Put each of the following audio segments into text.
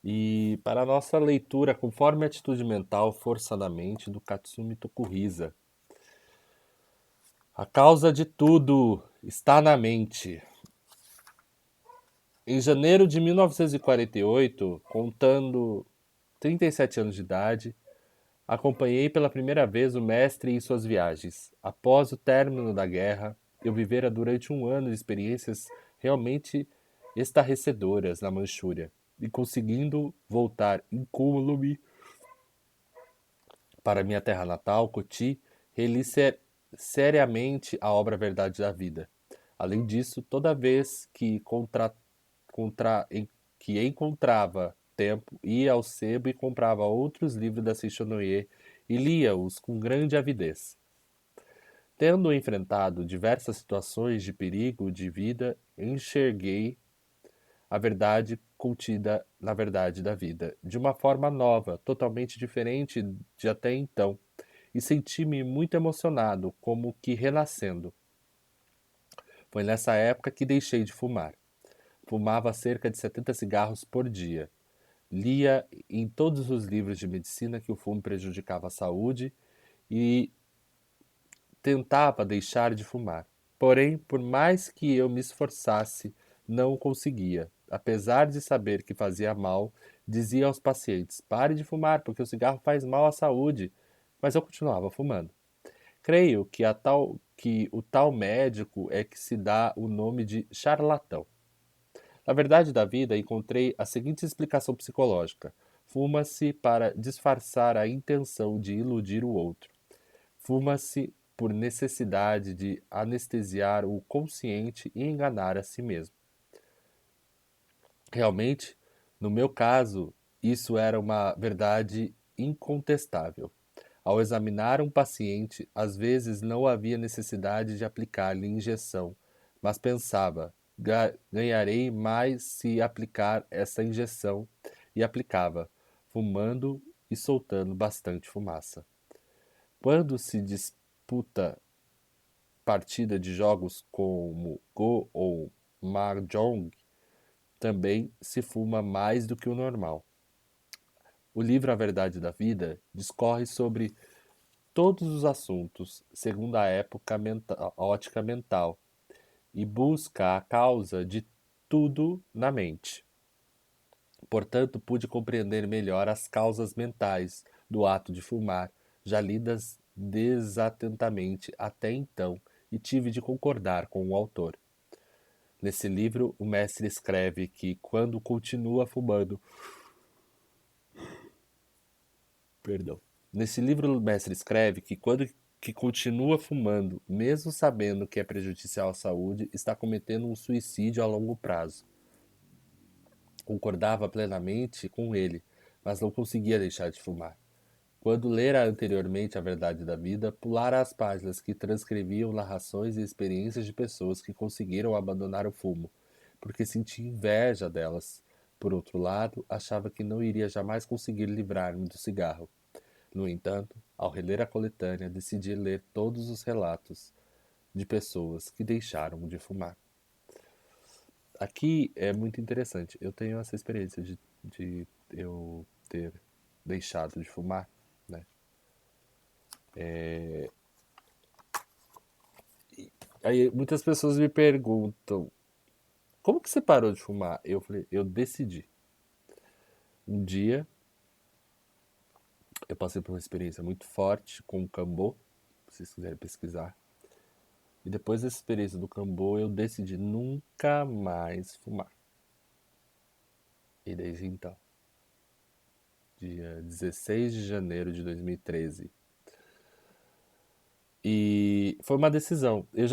E para a nossa leitura, conforme a atitude mental, força da mente, do Katsumi Tokuhisa. A causa de tudo está na mente. Em janeiro de 1948, contando 37 anos de idade, acompanhei pela primeira vez o mestre em suas viagens. Após o término da guerra, eu vivera durante um ano de experiências realmente estarrecedoras na Manchúria, e conseguindo voltar incólume para minha terra natal, Coti, reli seriamente a obra Verdade da Vida. Além disso, toda vez contra- em- que encontrava tempo, ia ao sebo e comprava outros livros da Seishonoye e lia-os com grande avidez. Tendo enfrentado diversas situações de perigo de vida, enxerguei a verdade contida na verdade da vida, de uma forma nova, totalmente diferente de até então, e senti-me muito emocionado, como que renascendo. Foi nessa época que deixei de fumar. Fumava cerca de 70 cigarros por dia. Lia em todos os livros de medicina que o fumo prejudicava a saúde e tentava deixar de fumar. Porém, por mais que eu me esforçasse, não o conseguia. Apesar de saber que fazia mal, dizia aos pacientes: pare de fumar, porque o cigarro faz mal à saúde. Mas eu continuava fumando. Creio que o tal médico é que se dá o nome de charlatão. Na verdade da vida, encontrei a seguinte explicação psicológica: fuma-se para disfarçar a intenção de iludir o outro. Fuma-se por necessidade de anestesiar o consciente e enganar a si mesmo. Realmente, no meu caso, isso era uma verdade incontestável. Ao examinar um paciente, às vezes não havia necessidade de aplicar-lhe injeção, mas pensava: ganharei mais se aplicar essa injeção, e aplicava, fumando e soltando bastante fumaça. Quando se disputa partida de jogos como Go ou Mahjong, também se fuma mais do que o normal. O livro A Verdade da Vida discorre sobre todos os assuntos segundo a a ótica mental e busca a causa de tudo na mente. Portanto, pude compreender melhor as causas mentais do ato de fumar, já lidas desatentamente até então, e tive de concordar com o autor. Nesse livro, o mestre escreve que quando continua fumando, perdão. Nesse livro, o mestre escreve que quando que continua fumando, mesmo sabendo que é prejudicial à saúde, está cometendo um suicídio a longo prazo. Concordava plenamente com ele, mas não conseguia deixar de fumar. Quando lera anteriormente A Verdade da Vida, pulara as páginas que transcreviam narrações e experiências de pessoas que conseguiram abandonar o fumo, porque sentia inveja delas. Por outro lado, achava que não iria jamais conseguir livrar-me do cigarro. No entanto, ao reler a coletânea, decidi ler todos os relatos de pessoas que deixaram de fumar. Aqui é muito interessante. Eu tenho essa experiência de eu ter deixado de fumar, né? Aí muitas pessoas me perguntam, como que você parou de fumar? Eu falei, eu decidi. Um dia eu passei por uma experiência muito forte com o cambô, se vocês quiserem pesquisar. E depois dessa experiência do cambô, eu decidi nunca mais fumar. E desde então, dia 16 de janeiro de 2013. E foi uma decisão. Eu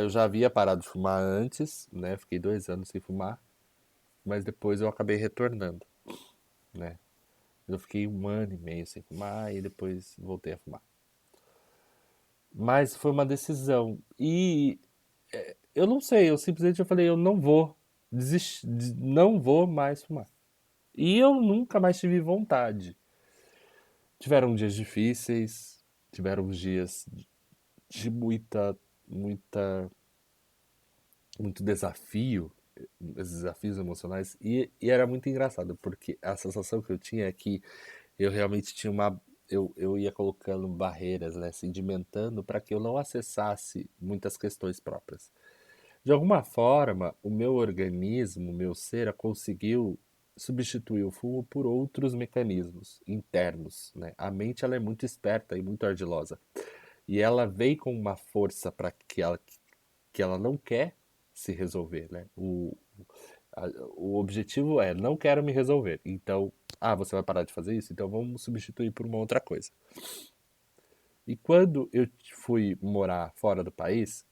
já havia parado de fumar antes, né? Fiquei 2 anos sem fumar, mas depois eu acabei retornando, né? Eu fiquei um ano e meio sem fumar e depois voltei a fumar. Mas foi uma decisão. E eu não sei, eu simplesmente eu falei, eu não vou não vou mais fumar. E eu nunca mais tive vontade. Tiveram dias difíceis, tiveram dias de muita, muito desafio, esses desafios emocionais, e era muito engraçado, porque a sensação que eu tinha é que eu realmente tinha uma. Eu ia colocando barreiras, né, sedimentando para que eu não acessasse muitas questões próprias. De alguma forma, o meu organismo, o meu ser, conseguiu substituir o fumo por outros mecanismos internos, né? A mente ela é muito esperta e muito ardilosa. E ela vem com uma força para que ela não quer se resolver, né? O objetivo é, não quero me resolver. Então, você vai parar de fazer isso? Então vamos substituir por uma outra coisa. E quando eu fui morar fora do país,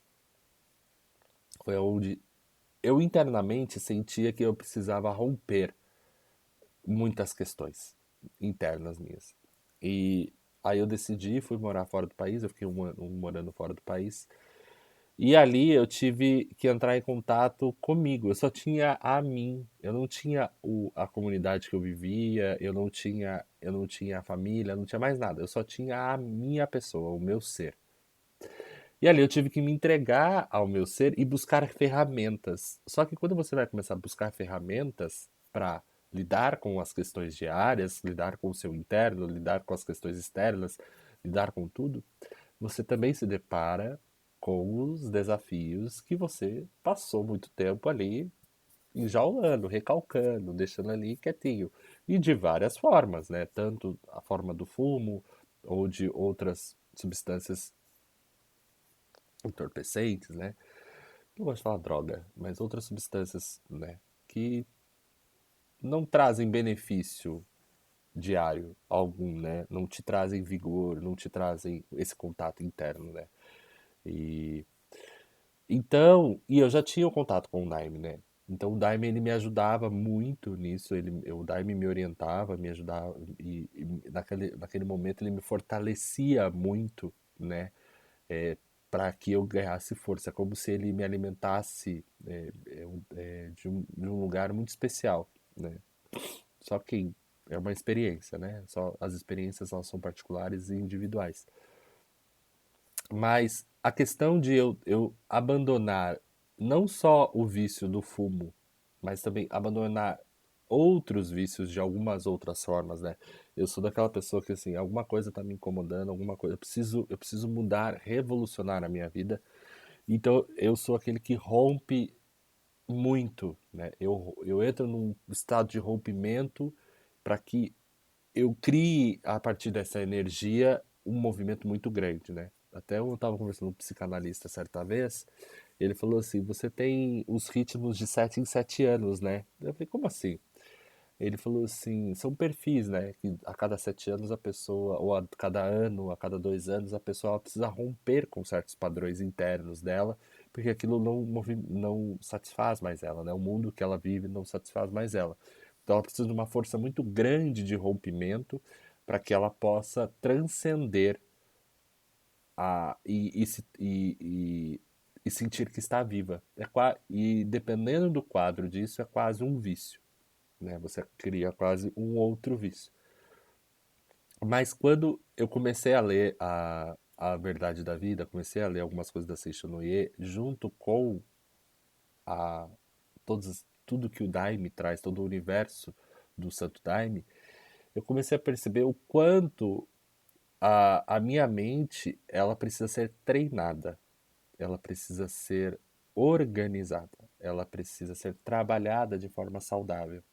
foi onde eu internamente sentia que eu precisava romper muitas questões internas minhas. E aí eu decidi, fui morar fora do país, eu fiquei um ano morando fora do país. E ali eu tive que entrar em contato comigo. Eu só tinha a mim. Eu não tinha a comunidade que eu vivia, eu não tinha a família, eu não tinha mais nada. Eu só tinha a minha pessoa, o meu ser. E ali eu tive que me entregar ao meu ser e buscar ferramentas. Só que quando você vai começar a buscar ferramentas para lidar com as questões diárias, lidar com o seu interno, lidar com as questões externas, lidar com tudo, você também se depara com os desafios que você passou muito tempo ali enjaulando, recalcando, deixando ali quietinho. E de várias formas, né? Tanto a forma do fumo ou de outras substâncias entorpecentes, né? Não gosto de falar droga, mas outras substâncias, né? Que não trazem benefício diário algum, né? Não te trazem vigor, não te trazem esse contato interno, né? E então, e eu já tinha o contato com o Daime, né? Então o Daime ele me ajudava muito nisso, o Daime me orientava, me ajudava e naquele momento ele me fortalecia muito, né? É, para que eu ganhasse força, como se ele me alimentasse de um lugar muito especial, né? Só que é uma experiência, né? Só as experiências elas são particulares e individuais. Mas a questão de eu abandonar não só o vício do fumo, mas também abandonar outros vícios de algumas outras formas, né? Eu sou daquela pessoa que assim, alguma coisa tá me incomodando, alguma coisa, eu preciso mudar, revolucionar a minha vida. Então eu sou aquele que rompe muito, né? Eu entro num estado de rompimento para que eu crie, a partir dessa energia, um movimento muito grande, né? Até eu estava conversando com um psicanalista certa vez, ele falou assim, você tem os ritmos de 7 em 7 anos, né? Eu falei, como assim? Ele falou assim, são perfis, né? Que a cada 7 anos a pessoa, ou a cada ano, a cada 2 anos, a pessoa ela precisa romper com certos padrões internos dela, porque aquilo não satisfaz mais ela, né? O mundo que ela vive não satisfaz mais ela. Então ela precisa de uma força muito grande de rompimento para que ela possa transcender e sentir que está viva. E dependendo do quadro disso, é quase um vício, né? Você cria quase um outro vício. Mas quando eu comecei a ler a Verdade da Vida, comecei a ler algumas coisas da Seisho no Ie, junto com a, tudo que o Daime traz, todo o universo do Santo Daime, eu comecei a perceber o quanto a minha mente ela precisa ser treinada, ela precisa ser organizada, ela precisa ser trabalhada de forma saudável,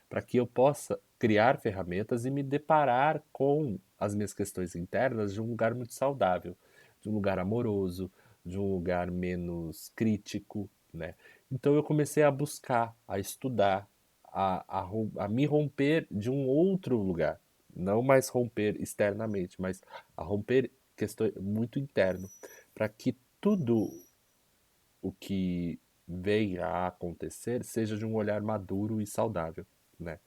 para que eu possa criar ferramentas e me deparar com as minhas questões internas de um lugar muito saudável, de um lugar amoroso, de um lugar menos crítico, né? Então eu comecei a buscar, a estudar, a me romper de um outro lugar, não mais romper externamente, mas a romper questões muito interno, para que tudo o que venha a acontecer seja de um olhar maduro e saudável, né?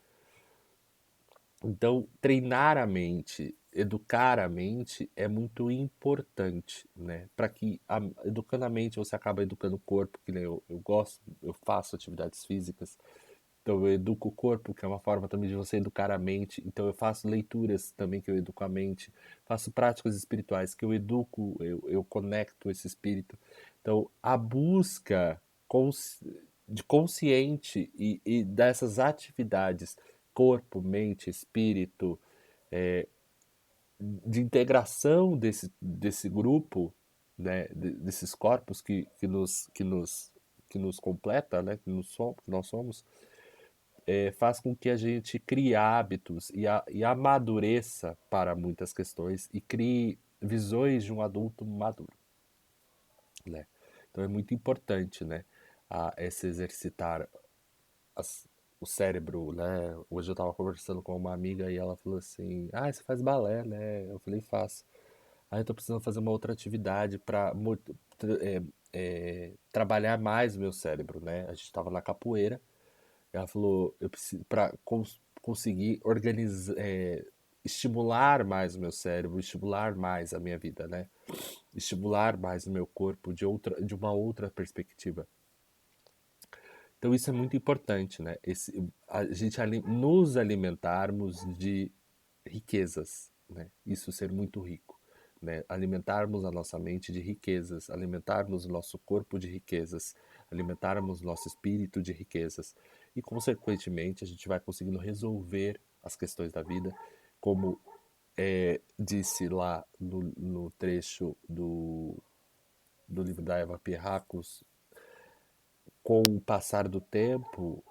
Então, treinar a mente, educar a mente é muito importante, né? Para que, educando a mente, você acaba educando o corpo, que nem eu gosto, eu faço atividades físicas, então eu educo o corpo, que é uma forma também de você educar a mente. Então eu faço leituras também que eu educo a mente, faço práticas espirituais que eu educo, eu conecto esse espírito. Então a busca de consciente e dessas atividades, corpo, mente, espírito, de integração desse grupo, né, desses corpos que nos completa, né, que nós somos, faz com que a gente crie hábitos e amadureça para muitas questões e crie visões de um adulto maduro, né? Então é muito importante, né, esse exercitar as- o cérebro, né? Hoje eu estava conversando com uma amiga e ela falou assim: "Ah, você faz balé, né?" Eu falei: "Faço." "Ah, eu tô precisando fazer uma outra atividade para trabalhar mais o meu cérebro, né?" A gente estava na capoeira. Ela falou: "Eu preciso para conseguir organizar, estimular mais o meu cérebro, estimular mais a minha vida, né? Estimular mais o meu corpo de uma outra perspectiva." Então isso é muito importante, né? A gente nos alimentarmos de riquezas, né? Isso ser muito rico, né? Alimentarmos a nossa mente de riquezas, alimentarmos o nosso corpo de riquezas, alimentarmos o nosso espírito de riquezas. E, consequentemente, a gente vai conseguindo resolver as questões da vida, como disse lá no trecho do livro da Eva Pierracos, com o passar do tempo,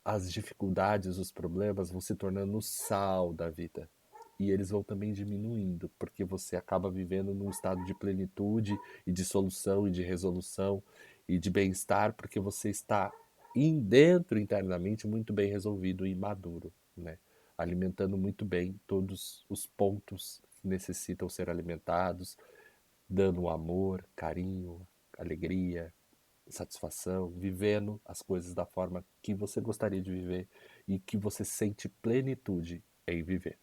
as dificuldades, os problemas vão se tornando o sal da vida. E eles vão também diminuindo, porque você acaba vivendo num estado de plenitude e de solução e de resolução e de bem-estar, porque você está dentro internamente muito bem resolvido e maduro, né? Alimentando muito bem todos os pontos que necessitam ser alimentados, dando amor, carinho, alegria, satisfação, vivendo as coisas da forma que você gostaria de viver e que você sente plenitude em viver.